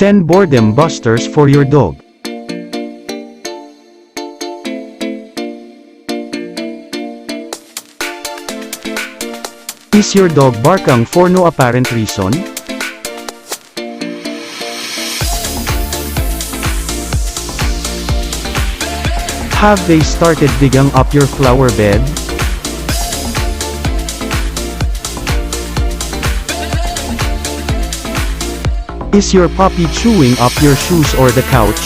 10 Boredom Busters for your dog. Is your dog barking for no apparent reason? Have they started digging up your flower bed? Is your puppy chewing up your shoes or the couch?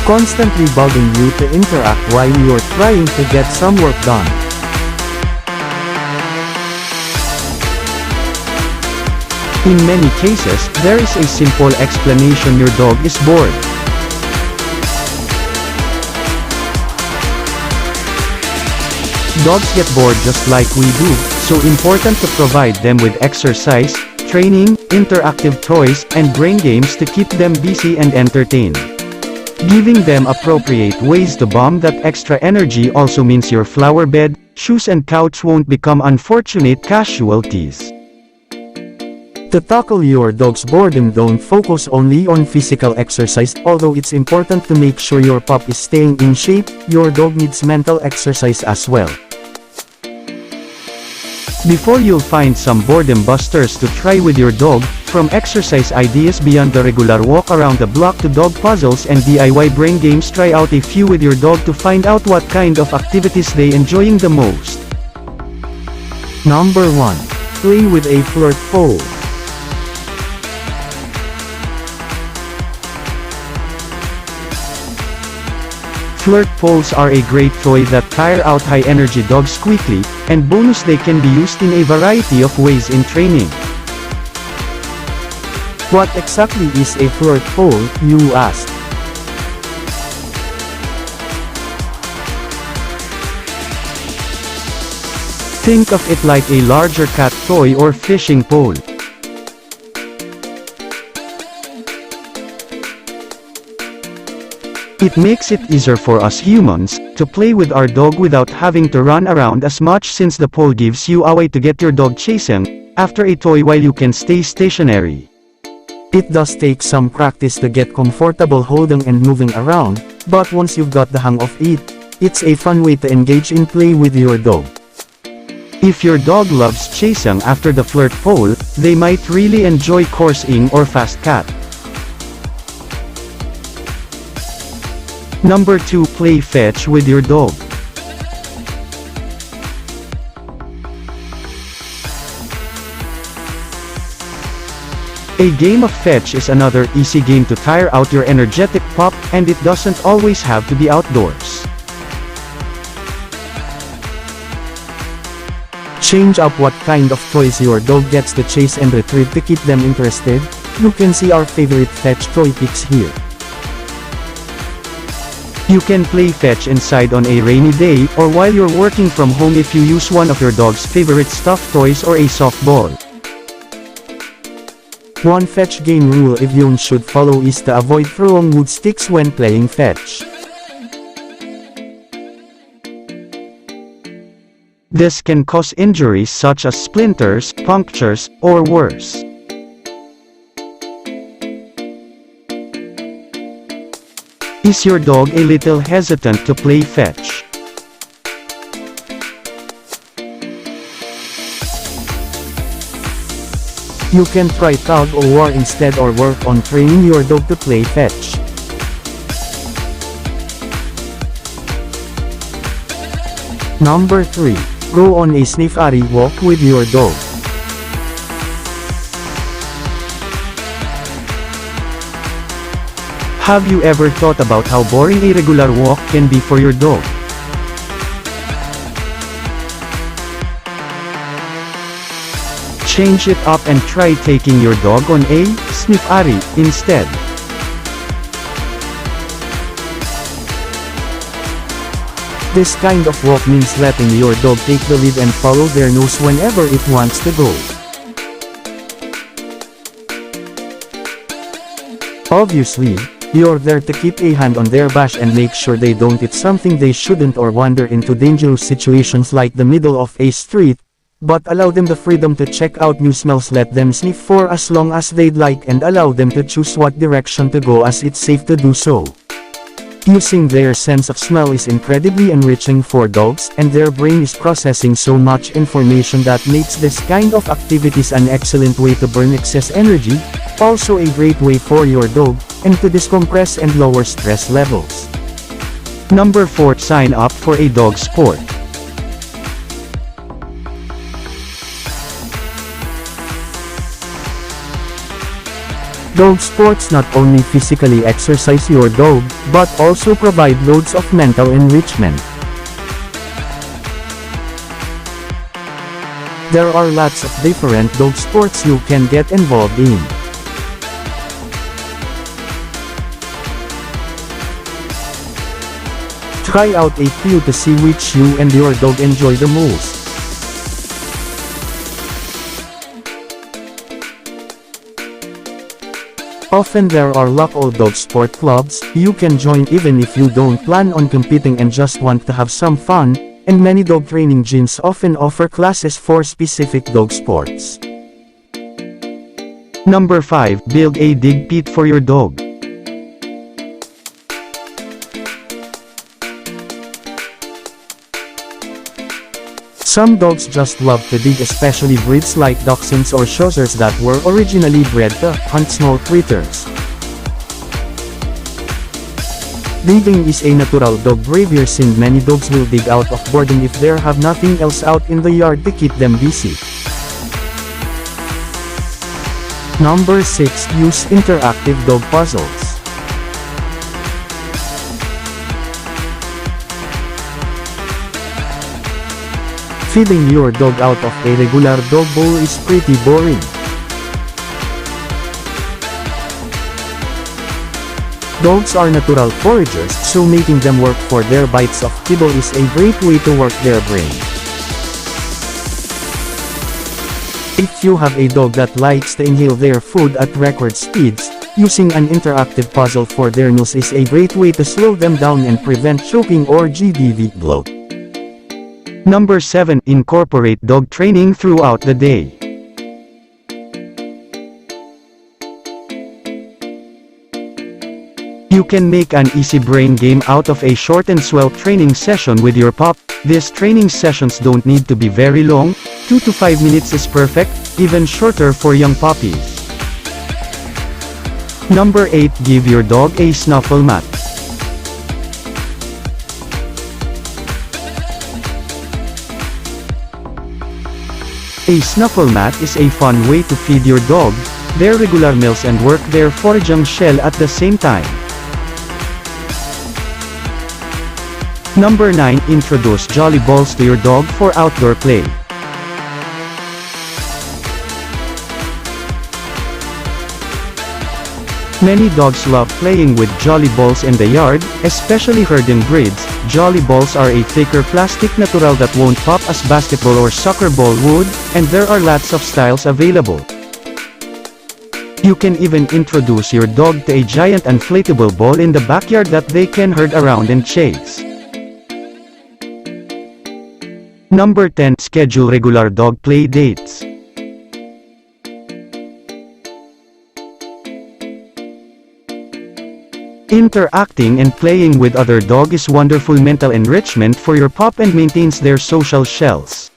Constantly bugging you to interact while you're trying to get some work done. In many cases, there is a simple explanation: your dog is bored. Dogs get bored just like we do, so important to provide them with exercise, training, interactive toys, and brain games to keep them busy and entertained. Giving them appropriate ways to bomb that extra energy also means your flower bed, shoes and couch won't become unfortunate casualties. To tackle your dog's boredom, don't focus only on physical exercise. Although it's important to make sure your pup is staying in shape, your dog needs mental exercise as well. Before you'll find some boredom busters to try with your dog, from exercise ideas beyond the regular walk around the block to dog puzzles and DIY brain games, try out a few with your dog to find out what kind of activities they enjoying the most. Number 1. Play with a flirt pole. Flirt poles are a great toy that tire out high-energy dogs quickly, and bonus, they can be used in a variety of ways in training. What exactly is a flirt pole, you ask? Think of it like a larger cat toy or fishing pole. It makes it easier for us humans to play with our dog without having to run around as much, since the pole gives you a way to get your dog chasing after a toy while you can stay stationary. It does take some practice to get comfortable holding and moving around, but once you've got the hang of it, it's a fun way to engage in play with your dog. If your dog loves chasing after the flirt pole, they might really enjoy coursing or fast cat. Number 2. Play fetch with your dog. A game of fetch is another easy game to tire out your energetic pup, and it doesn't always have to be outdoors. Change up what kind of toys your dog gets to chase and retrieve to keep them interested. You can see our favorite fetch toy pics here. You can play fetch inside on a rainy day, or while you're working from home if you use one of your dog's favorite stuffed toys or a softball. One fetch game rule everyone should follow is to avoid throwing wood sticks when playing fetch. This can cause injuries such as splinters, punctures, or worse. Is your dog a little hesitant to play fetch? You can try tug of war instead, or work on training your dog to play fetch. Number 3. Go on a Sniffery walk with your dog. Have you ever thought about how boring a regular walk can be for your dog? Change it up and try taking your dog on a Sniffery instead. This kind of walk means letting your dog take the lead and follow their nose whenever it wants to go. Obviously, you're there to keep a hand on their bash and make sure they don't eat something they shouldn't or wander into dangerous situations like the middle of a street, but allow them the freedom to check out new smells. Let them sniff for as long as they'd like and allow them to choose what direction to go, as it's safe to do so. Using their sense of smell is incredibly enriching for dogs, and their brain is processing so much information that makes this kind of activities an excellent way to burn excess energy, also a great way for your dog, and to decompress and lower stress levels. Number 4. Sign up for a dog sport. Dog sports not only physically exercise your dog, but also provide loads of mental enrichment. There are lots of different dog sports you can get involved in. Try out a few to see which you and your dog enjoy the most. Often there are local dog sport clubs you can join even if you don't plan on competing and just want to have some fun, and many dog training gyms often offer classes for specific dog sports. Number 5. Build a dig pit for your dog. Some dogs just love to dig, especially breeds like Dachshunds or Schnauzers that were originally bred to hunt small critters. Digging is a natural dog behavior, since many dogs will dig out of boredom if they have nothing else out in the yard to keep them busy. Number 6. Use interactive dog puzzles. Feeding your dog out of a regular dog bowl is pretty boring. Dogs are natural foragers, so making them work for their bites of kibble is a great way to work their brain. If you have a dog that likes to inhale their food at record speeds, using an interactive puzzle for their meals is a great way to slow them down and prevent choking or GDV bloat. Number 7. Incorporate dog training throughout the day. You can make an easy brain game out of a short and swell training session with your pup. These training sessions don't need to be very long, 2 to 5 minutes is perfect, even shorter for young puppies. Number 8. Give your dog a snuffle mat. A snuffle mat is a fun way to feed your dog their regular meals and work their foraging shell at the same time. Number 9. Introduce jolly balls to your dog for outdoor play. Many dogs love playing with jolly balls in the yard, especially herding breeds. Jolly balls are a thicker plastic natural that won't pop as basketball or soccer ball would, and there are lots of styles available. You can even introduce your dog to a giant inflatable ball in the backyard that they can herd around and chase. Number 10. Schedule regular dog play dates. Interacting and playing with other dog is wonderful mental enrichment for your pup and maintains their social shells.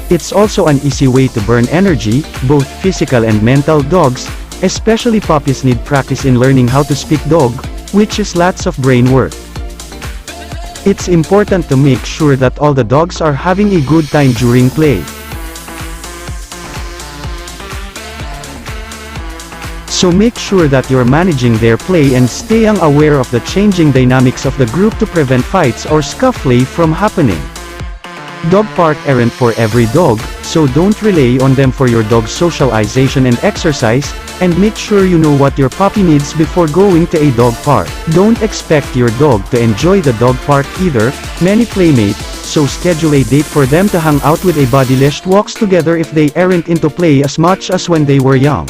It's also an easy way to burn energy, both physical and mental. Dogs, especially puppies, need practice in learning how to speak dog, which is lots of brain work. It's important to make sure that all the dogs are having a good time during play. So make sure that you're managing their play and staying aware of the changing dynamics of the group to prevent fights or scuffle from happening. Dog park aren't for every dog, so don't rely on them for your dog's socialization and exercise, and make sure you know what your puppy needs before going to a dog park. Don't expect your dog to enjoy the dog park either. Many playmate, so schedule a date for them to hang out with a buddy. Walks together if they aren't into play as much as when they were young.